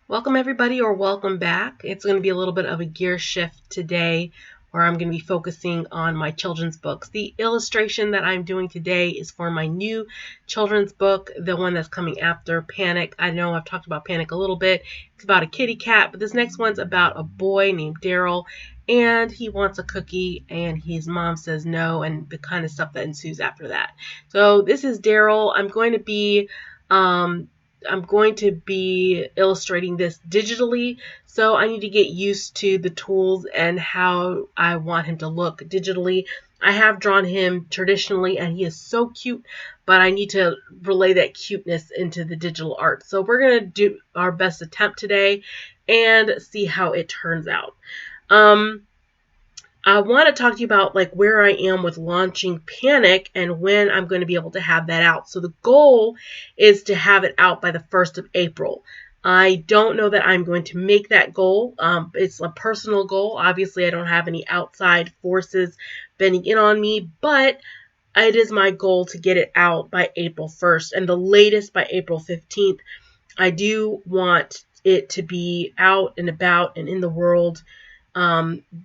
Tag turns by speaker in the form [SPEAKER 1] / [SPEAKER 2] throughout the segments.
[SPEAKER 1] Welcome everybody, or welcome back. It's going to be a little bit of a gear shift today where I'm going to be focusing on my children's books. The illustration that I'm doing today is for my new children's book, the one that's coming after Panic. I know I've talked about Panic a little bit. It's about a kitty cat, but this next one's about a boy named Daryl, and he wants a cookie and his mom says no, and the kind of stuff that ensues after that. So this is Daryl. I'm going to be illustrating this digitally, so I need to get used to the tools and how I want him to look digitally. I have drawn him traditionally and he is so cute, but I need to relay that cuteness into the digital art. So we're going to do our best attempt today and see how it turns out. I want to talk to you about where I am with launching Panic and when I'm going to be able to have that out. So the goal is to have it out by the 1st of April. I don't know that I'm going to make that goal. It's a personal goal. Obviously, I don't have any outside forces bending in on me, but it is my goal to get it out by April 1st and the latest by April 15th. I do want it to be out and about and in the world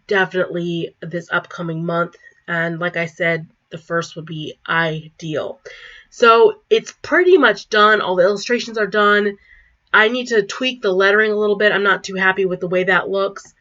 [SPEAKER 1] definitely this upcoming month. And like I said, the first would be ideal. So it's pretty much done. All the illustrations are done. I need to tweak the lettering a little bit. I'm not too happy with the way that looks.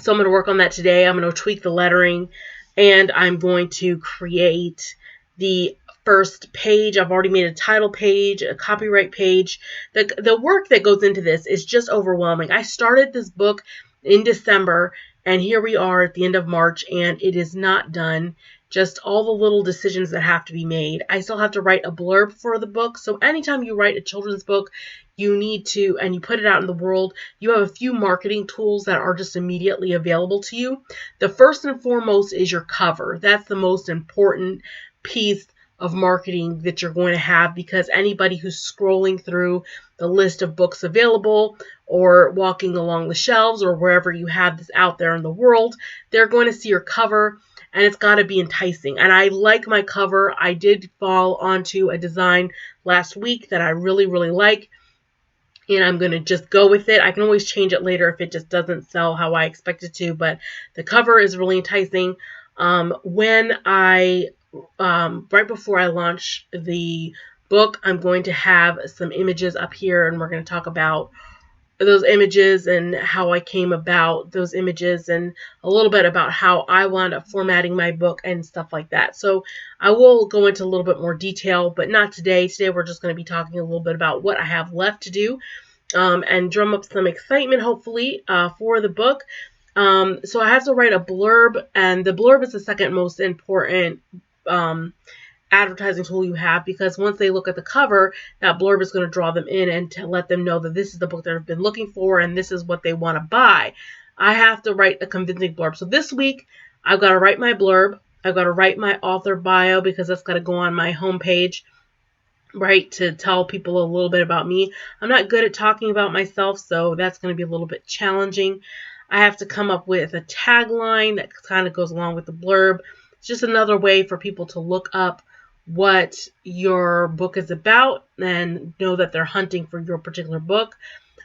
[SPEAKER 1] So I'm going to work on that today. I'm going to tweak the lettering and I'm going to create the first page. I've already made a title page, a copyright page. The work that goes into this is just overwhelming. I started this book in December, and here we are at the end of March, and it is not done. Just all the little decisions that have to be made. I still have to write a blurb for the book. So anytime you write a children's book, you need to, and you put it out in the world, you have a few marketing tools that are just immediately available to you. The first and foremost is your cover. That's the most important piece of marketing that you're going to have, because anybody who's scrolling through the list of books available or walking along the shelves or wherever you have this out there in the world, they're going to see your cover, and it's got to be enticing. And I like my cover. I did fall onto a design last week that I really, really like, and I'm going to just go with it. I can always change it later if it just doesn't sell how I expect it to, but the cover is really enticing. Right before I launch the book, I'm going to have some images up here, and we're going to talk about those images and how I came about those images and a little bit about how I wound up formatting my book and stuff like that. So I will go into a little bit more detail, but not today. Today we're just going to be talking a little bit about what I have left to do and drum up some excitement, hopefully, for the book. So I have to write a blurb, and the blurb is the second most important advertising tool you have, because once they look at the cover, that blurb is going to draw them in and to let them know that this is the book they've been looking for and this is what they want to buy. I have to write a convincing blurb. So this week, I've got to write my blurb. I've got to write my author bio, because that's got to go on my homepage, right, to tell people a little bit about me. I'm not good at talking about myself, so that's going to be a little bit challenging. I have to come up with a tagline that kind of goes along with the blurb. It's just another way for people to look up what your book is about and know that they're hunting for your particular book.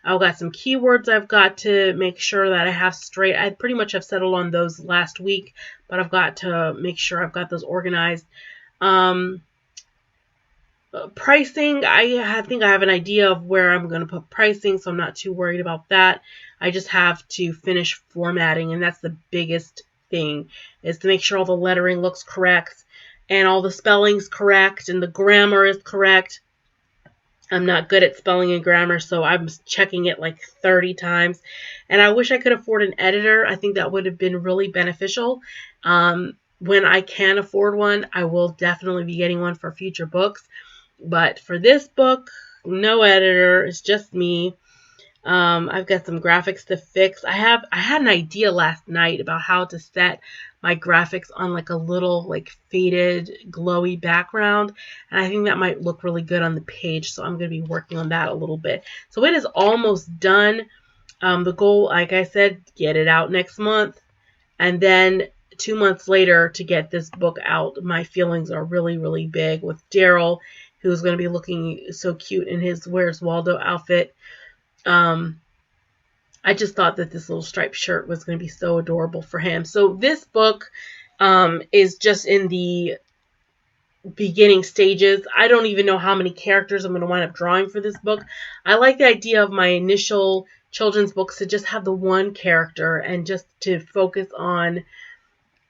[SPEAKER 1] I've got some keywords I've got to make sure that I have straight. I pretty much have settled on those last week, but I've got to make sure I've got those organized. Pricing, I think I have an idea of where I'm going to put pricing, so I'm not too worried about that. I just have to finish formatting, and that's the biggest thing, is to make sure all the lettering looks correct and all the spelling's correct and the grammar is correct. I'm not good at spelling and grammar, so I'm checking it like 30 times. And I wish I could afford an editor. I think that would have been really beneficial. When I can afford one, I will definitely be getting one for future books. But for this book, no editor. It's just me. I've got some graphics to fix. I had an idea last night about how to set my graphics on like a little like faded glowy background, and I think that might look really good on the page, so I'm going to be working on that a little bit. So it is almost done. The goal, like I said, get it out next month, and then 2 months later to get this book out. My feelings are really, really big with Daryl, who's going to be looking so cute in his Where's Waldo outfit. I just thought that this little striped shirt was going to be so adorable for him. So this book is just in the beginning stages. I don't even know how many characters I'm going to wind up drawing for this book. I like the idea of my initial children's books to just have the one character and just to focus on,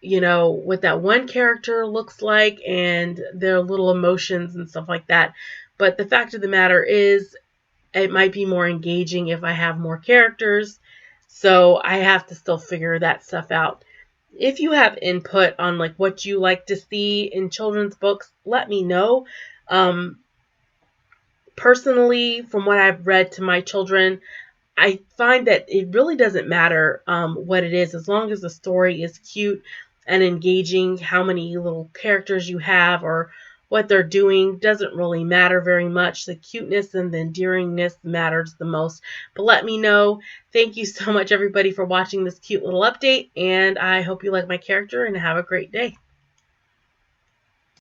[SPEAKER 1] you know, what that one character looks like and their little emotions and stuff like that. But the fact of the matter is, it might be more engaging if I have more characters. So I have to still figure that stuff out. If you have input on like what you like to see in children's books, let me know. Personally, from what I've read to my children, I find that it really doesn't matter what it is, as long as the story is cute and engaging. How many little characters you have or what they're doing doesn't really matter very much. The cuteness and the endearingness matters the most. But let me know. Thank you so much, everybody, for watching this cute little update, and I hope you like my character and have a great day.